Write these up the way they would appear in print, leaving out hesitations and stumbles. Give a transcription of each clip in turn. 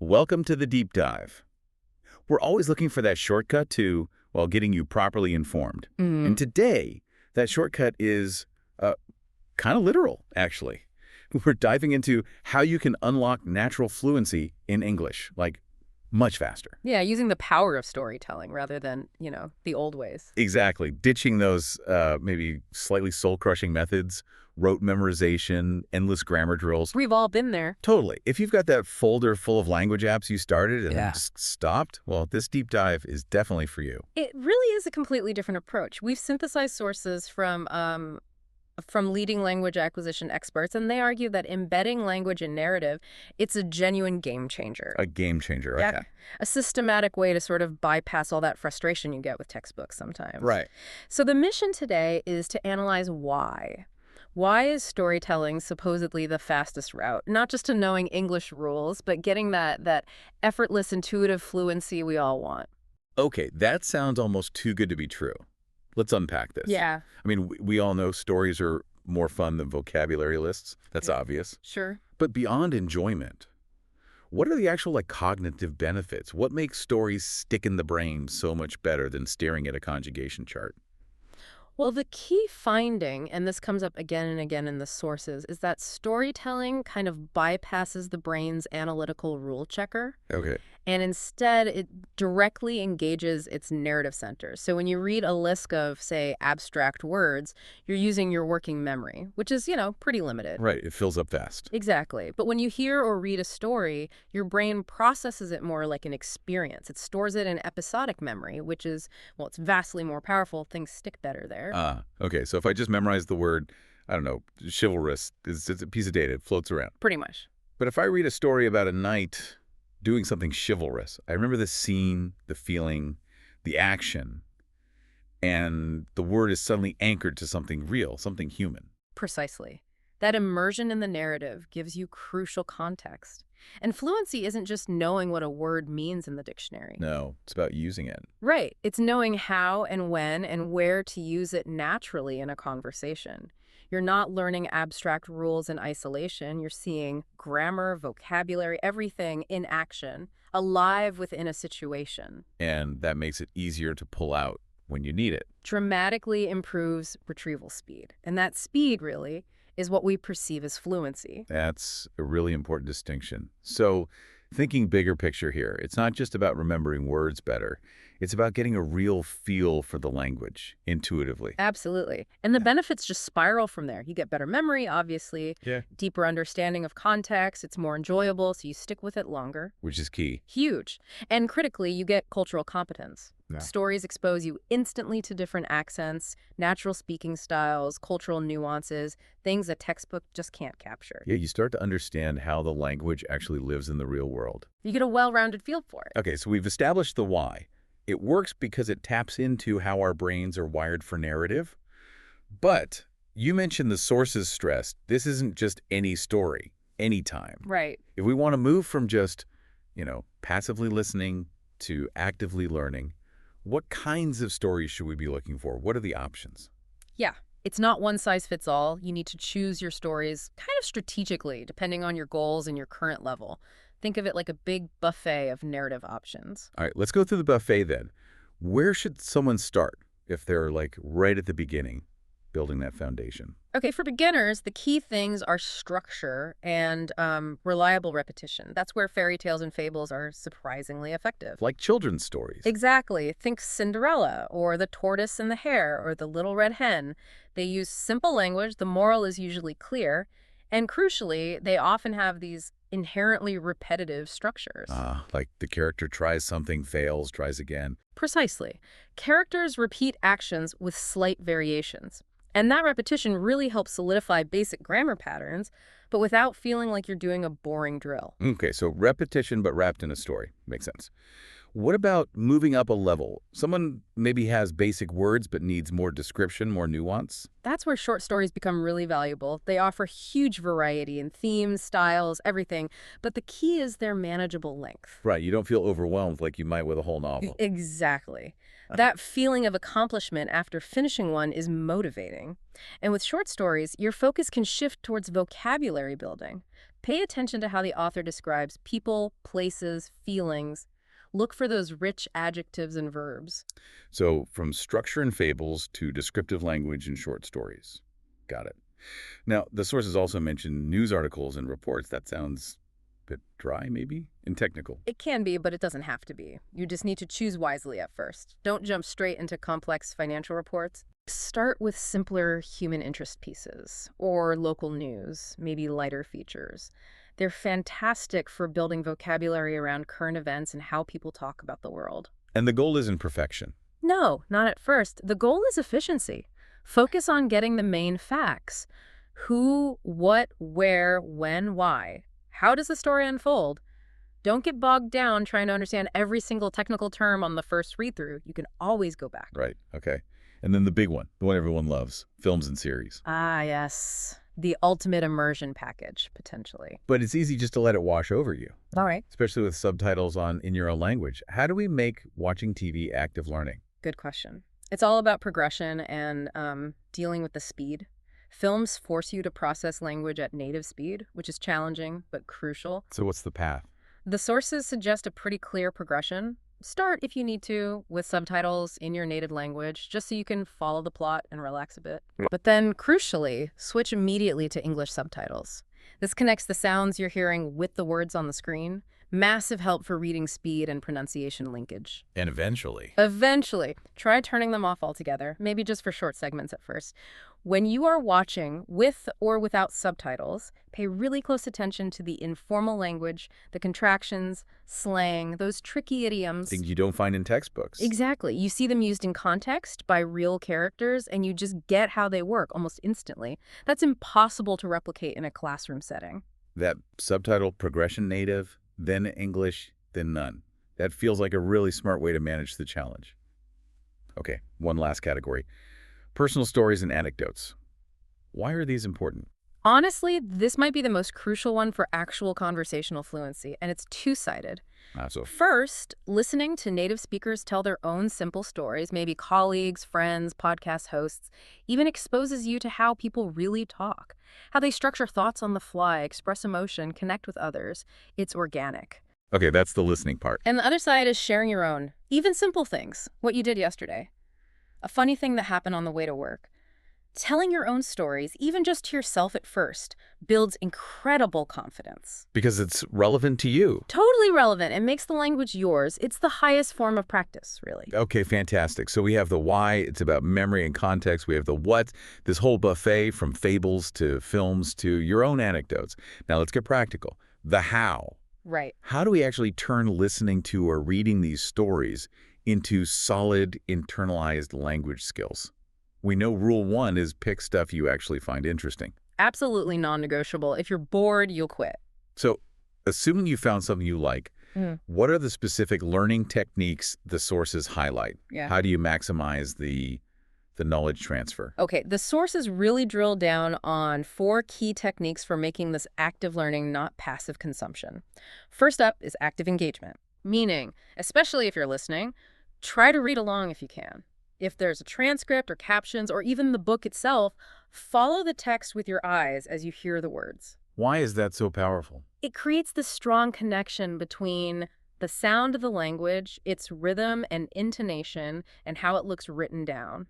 Welcome to the deep dive. We're always looking for that shortcut to, well, getting you properly informed. And today, that shortcut is kind of literal, actually. We're diving into how you can unlock natural fluency in English, like much faster. Yeah, using the power of storytelling rather than, the old ways. Exactly. Ditching those maybe slightly soul-crushing methods, rote memorization, endless grammar drills. We've all been there. Totally. If you've got that folder full of language apps you started and then just stopped, well, this deep dive is definitely for you. It really is a completely different approach. We've synthesized sources from leading language acquisition experts, and they argue that embedding language in narrative, it's a genuine game changer. A game changer, okay. Yeah, a systematic way to sort of bypass all that frustration you get with textbooks sometimes. Right. So the mission today is to analyze why. Why is storytelling supposedly the fastest route? Not just to knowing English rules, but getting that effortless, intuitive fluency we all want. Okay, that sounds almost too good to be true. Let's unpack this. Yeah. I mean, we all know stories are more fun than vocabulary lists. That's obvious. Sure. But beyond enjoyment, what are the actual cognitive benefits? What makes stories stick in the brain so much better than staring at a conjugation chart? Well, the key finding, and this comes up again and again in the sources, is that storytelling kind of bypasses the brain's analytical rule checker. Okay. And instead, it directly engages its narrative centers. So when you read a list of, say, abstract words, you're using your working memory, which is, pretty limited. Right, it fills up fast. Exactly. But when you hear or read a story, your brain processes it more like an experience. It stores it in episodic memory, which is, well, it's vastly more powerful. Things stick better there. Okay, so if I just memorize the word, I don't know, chivalrous, it's a piece of data, it floats around. Pretty much. But if I read a story about a knight doing something chivalrous, I remember the scene, the feeling, the action, and the word is suddenly anchored to something real, something human. Precisely. That immersion in the narrative gives you crucial context. And fluency isn't just knowing what a word means in the dictionary. No, it's about using it. Right. It's knowing how and when and where to use it naturally in a conversation. You're not learning abstract rules in isolation. You're seeing grammar, vocabulary, everything in action, alive within a situation. And that makes it easier to pull out when you need it. Dramatically improves retrieval speed. And that speed, really, is what we perceive as fluency. That's a really important distinction. So thinking bigger picture here, it's not just about remembering words better. It's about getting a real feel for the language intuitively. Absolutely. And the benefits just spiral from there. You get better memory, obviously, deeper understanding of context. It's more enjoyable, so you stick with it longer. Which is key. Huge. And critically, you get cultural competence. Yeah. Stories expose you instantly to different accents, natural speaking styles, cultural nuances, things a textbook just can't capture. Yeah, you start to understand how the language actually lives in the real world. You get a well-rounded feel for it. Okay, so we've established the why. It works because it taps into how our brains are wired for narrative. But you mentioned the sources stressed. This isn't just any story, anytime. Right. If we want to move from just, passively listening to actively learning, what kinds of stories should we be looking for? What are the options? Yeah. It's not one size fits all. You need to choose your stories kind of strategically, depending on your goals and your current level. Think of it like a big buffet of narrative options. All right, let's go through the buffet then. Where should someone start if they're right at the beginning, building that foundation? Okay, for beginners, the key things are structure and reliable repetition. That's where fairy tales and fables are surprisingly effective. Like children's stories. Exactly. Think Cinderella or The Tortoise and the Hare or The Little Red Hen. They use simple language. The moral is usually clear. And crucially, they often have these inherently repetitive structures. Like the character tries something, fails, tries again. Precisely. Characters repeat actions with slight variations. And that repetition really helps solidify basic grammar patterns, but without feeling like you're doing a boring drill. Okay, so repetition but wrapped in a story. Makes sense. What about moving up a level? Someone maybe has basic words but needs more description, more nuance? That's where short stories become really valuable. They offer huge variety in themes, styles, everything, but the key is their manageable length. Right, you don't feel overwhelmed like you might with a whole novel. Exactly. That feeling of accomplishment after finishing one is motivating. And with short stories, your focus can shift towards vocabulary building. Pay attention to how the author describes people, places, feelings. Look for those rich adjectives and verbs. So from structure in fables to descriptive language in short stories. Got it. Now, the sources also mention news articles and reports. That sounds a bit dry, maybe, and technical. It can be, but it doesn't have to be. You just need to choose wisely at first. Don't jump straight into complex financial reports. Start with simpler human interest pieces or local news, maybe lighter features. They're fantastic for building vocabulary around current events and how people talk about the world. And the goal isn't perfection. No, not at first. The goal is efficiency. Focus on getting the main facts. Who, what, where, when, why. How does the story unfold? Don't get bogged down trying to understand every single technical term on the first read-through. You can always go back. Right, okay. And then the big one, the one everyone loves, films and series. Ah, yes. The ultimate immersion package, potentially. But it's easy just to let it wash over you, All right. especially with subtitles in your own language. How do we make watching TV active learning? Good question. It's all about progression and dealing with the speed. Films force you to process language at native speed, which is challenging but crucial. So what's the path? The sources suggest a pretty clear progression. Start, if you need to, with subtitles in your native language, just so you can follow the plot and relax a bit. But then, crucially, switch immediately to English subtitles. This connects the sounds you're hearing with the words on the screen. Massive help for reading speed and pronunciation linkage. And eventually. Eventually, try turning them off altogether, maybe just for short segments at first. When you are watching with or without subtitles, pay really close attention to the informal language, the contractions, slang, those tricky idioms. Things you don't find in textbooks. Exactly. You see them used in context by real characters, and you just get how they work almost instantly. That's impossible to replicate in a classroom setting. That subtitle progression native, then English, then none. That feels like a really smart way to manage the challenge. Okay, one last category. Personal stories and anecdotes. Why are these important? Honestly, this might be the most crucial one for actual conversational fluency, and it's two-sided. So First, listening to native speakers tell their own simple stories, maybe colleagues, friends, podcast hosts, even exposes you to how people really talk, how they structure thoughts on the fly, express emotion, connect with others. It's organic. okay, that's the listening part. And the other side is sharing your own, even simple things, what you did yesterday. A funny thing that happened on the way to work. Telling your own stories, even just to yourself at first, builds incredible confidence. Because it's relevant to you. Totally relevant and makes the language yours. It's the highest form of practice, really. Okay, fantastic. So we have the why, it's about memory and context. We have the what, this whole buffet from fables to films to your own anecdotes. Now let's get practical. The how. Right. How do we actually turn listening to or reading these stories into solid, internalized language skills? We know rule one is pick stuff you actually find interesting. Absolutely non-negotiable. If you're bored, you'll quit. So, assuming you found something you like, what are the specific learning techniques the sources highlight? Yeah. How do you maximize the knowledge transfer? Okay, the sources really drill down on 4 key techniques for making this active learning, not passive consumption. First up is active engagement, meaning, especially if you're listening, try to read along if you can. If there's a transcript or captions or even the book itself, follow the text with your eyes as you hear the words. Why is that so powerful? It creates this strong connection between the sound of the language, its rhythm and intonation, and how it looks written down.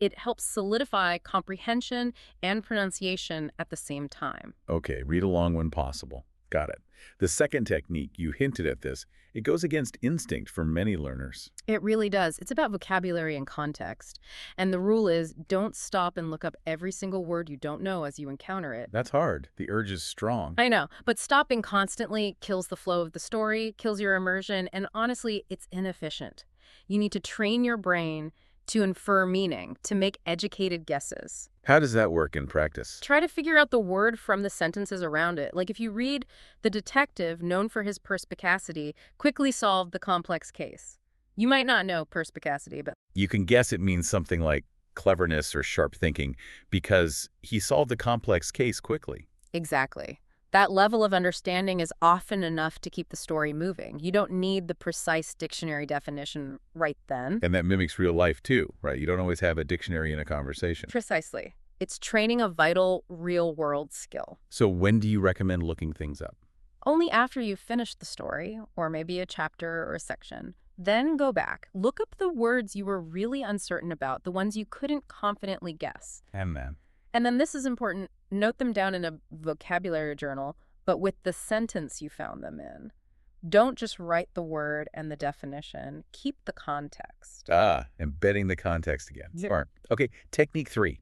It helps solidify comprehension and pronunciation at the same time. Okay, read along when possible. Got it. The second technique, you hinted at this, it goes against instinct for many learners. It really does. It's about vocabulary and context. And the rule is don't stop and look up every single word you don't know as you encounter it. That's hard. The urge is strong. I know, but stopping constantly kills the flow of the story, kills your immersion, and honestly, it's inefficient. You need to train your brain to infer meaning, to make educated guesses. How does that work in practice? Try to figure out the word from the sentences around it. Like if you read, the detective, known for his perspicacity, quickly solved the complex case. You might not know perspicacity, but You can guess it means something like cleverness or sharp thinking because he solved the complex case quickly. exactly. That level of understanding is often enough to keep the story moving. You don't need the precise dictionary definition right then. And that mimics real life too, right? You don't always have a dictionary in a conversation. Precisely. It's training a vital, real-world skill. So when do you recommend looking things up? Only after you've finished the story, or maybe a chapter or a section. Then go back. Look up the words you were really uncertain about, the ones you couldn't confidently guess. And then? And then this is important, note them down in a vocabulary journal, but with the sentence you found them in. Don't just write the word and the definition. Keep the context. Embedding the context again. Yeah. Smart. Okay, technique 3.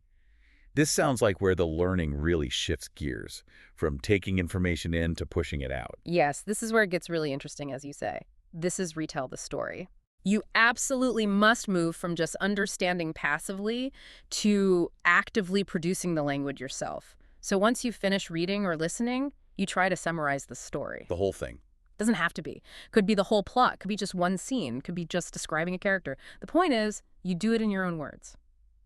This sounds like where the learning really shifts gears, from taking information in to pushing it out. Yes, this is where it gets really interesting, as you say. This is retell the story. You absolutely must move from just understanding passively to actively producing the language yourself. So once you finish reading or listening, you try to summarize the story. The whole thing. Doesn't have to be. Could be the whole plot. Could be just one scene. Could be just describing a character. The point is, you do it in your own words.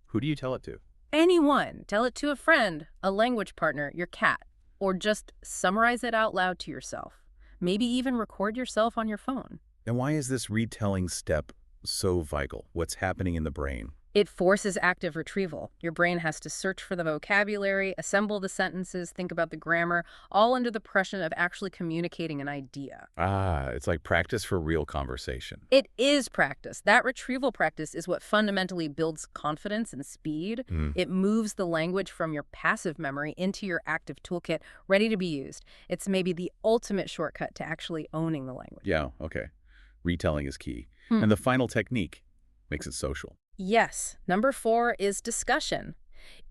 Who do you tell it to? Anyone. Tell it to a friend, a language partner, your cat, or just summarize it out loud to yourself. Maybe even record yourself on your phone. And why is this retelling step so vital? What's happening in the brain? It forces active retrieval. Your brain has to search for the vocabulary, assemble the sentences, think about the grammar, all under the pressure of actually communicating an idea. It's like practice for real conversation. It is practice. That retrieval practice is what fundamentally builds confidence and speed. It moves the language from your passive memory into your active toolkit, ready to be used. It's maybe the ultimate shortcut to actually owning the language. Yeah, okay. Retelling is key. And the final technique makes it social. Yes. Number 4 is discussion.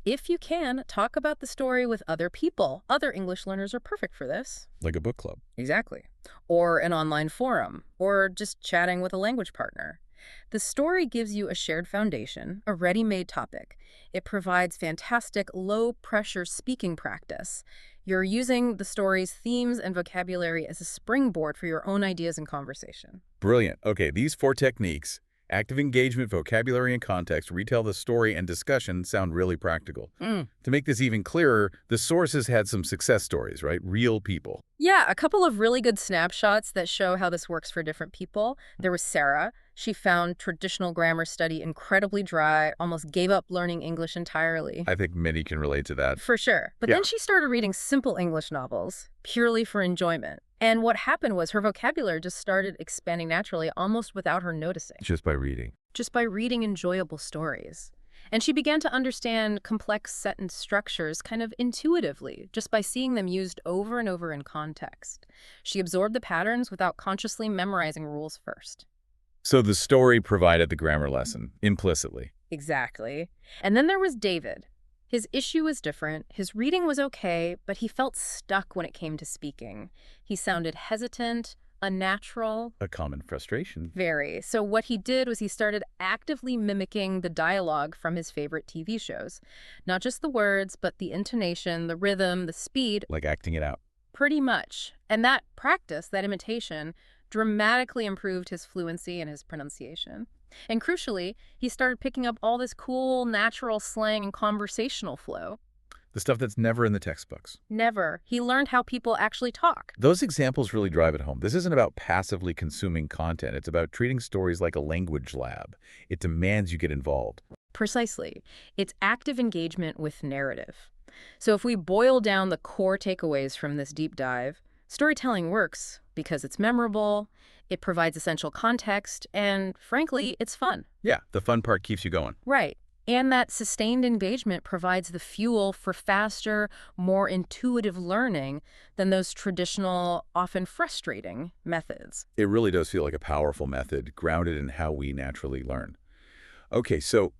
If you can, talk about the story with other people. Other English learners are perfect for this. Like a book club. Exactly. Or an online forum, or just chatting with a language partner. The story gives you a shared foundation, a ready-made topic. It provides fantastic low-pressure speaking practice. You're using the story's themes and vocabulary as a springboard for your own ideas and conversation. Brilliant. Okay, these 4 techniques, active engagement, vocabulary and context, retell the story, and discussion sound really practical. To make this even clearer, the sources had some success stories, right? Real people. Yeah, a couple of really good snapshots that show how this works for different people. There was Sarah. She found traditional grammar study incredibly dry, almost gave up learning English entirely. I think many can relate to that. For sure. But then she started reading simple English novels, purely for enjoyment. And what happened was her vocabulary just started expanding naturally, almost without her noticing. Just by reading. Just by reading enjoyable stories. And she began to understand complex sentence structures kind of intuitively, just by seeing them used over and over in context. She absorbed the patterns without consciously memorizing rules first. So the story provided the grammar lesson, implicitly. Exactly. And then there was David. His issue was different. His reading was okay, but he felt stuck when it came to speaking. He sounded hesitant, unnatural. A common frustration. Very. So what he did was he started actively mimicking the dialogue from his favorite TV shows. Not just the words, but the intonation, the rhythm, the speed. Like acting it out. Pretty much. And that practice, that imitation, dramatically improved his fluency and his pronunciation. And crucially, he started picking up all this cool, natural slang and conversational flow. The stuff that's never in the textbooks. Never. He learned how people actually talk. Those examples really drive it home. This isn't about passively consuming content. It's about treating stories like a language lab. It demands you get involved. Precisely. It's active engagement with narrative. So if we boil down the core takeaways from this deep dive, storytelling works because it's memorable, it provides essential context, and frankly, it's fun. Yeah, the fun part keeps you going. Right. And that sustained engagement provides the fuel for faster, more intuitive learning than those traditional, often frustrating methods. It really does feel like a powerful method, grounded in how we naturally learn. Okay, so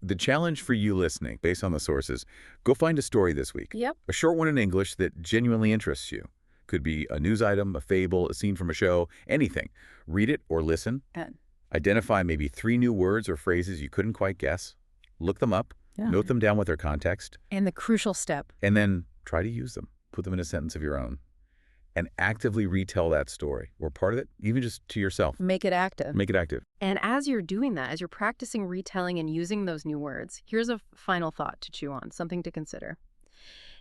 the challenge for you listening, based on the sources, go find a story this week. Yep. A short one in English that genuinely interests you. Could be a news item, a fable, a scene from a show, anything. Read it or listen. Good. Identify maybe 3 new words or phrases you couldn't quite guess. Look them up. Yeah. Note them down with their context. And the crucial step. And then try to use them. Put them in a sentence of your own. And actively retell that story or part of it, even just to yourself. Make it active. Make it active. And as you're doing that, as you're practicing retelling and using those new words, here's a final thought to chew on, something to consider.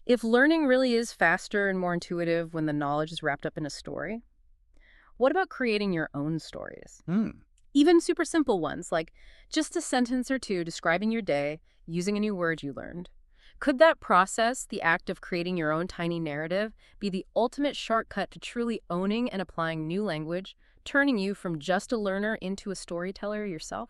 If learning really is faster and more intuitive when the knowledge is wrapped up in a story, what about creating your own stories? Even super simple ones, like just a sentence or two describing your day using a new word you learned. Could that process, the act of creating your own tiny narrative, be the ultimate shortcut to truly owning and applying new language, turning you from just a learner into a storyteller yourself?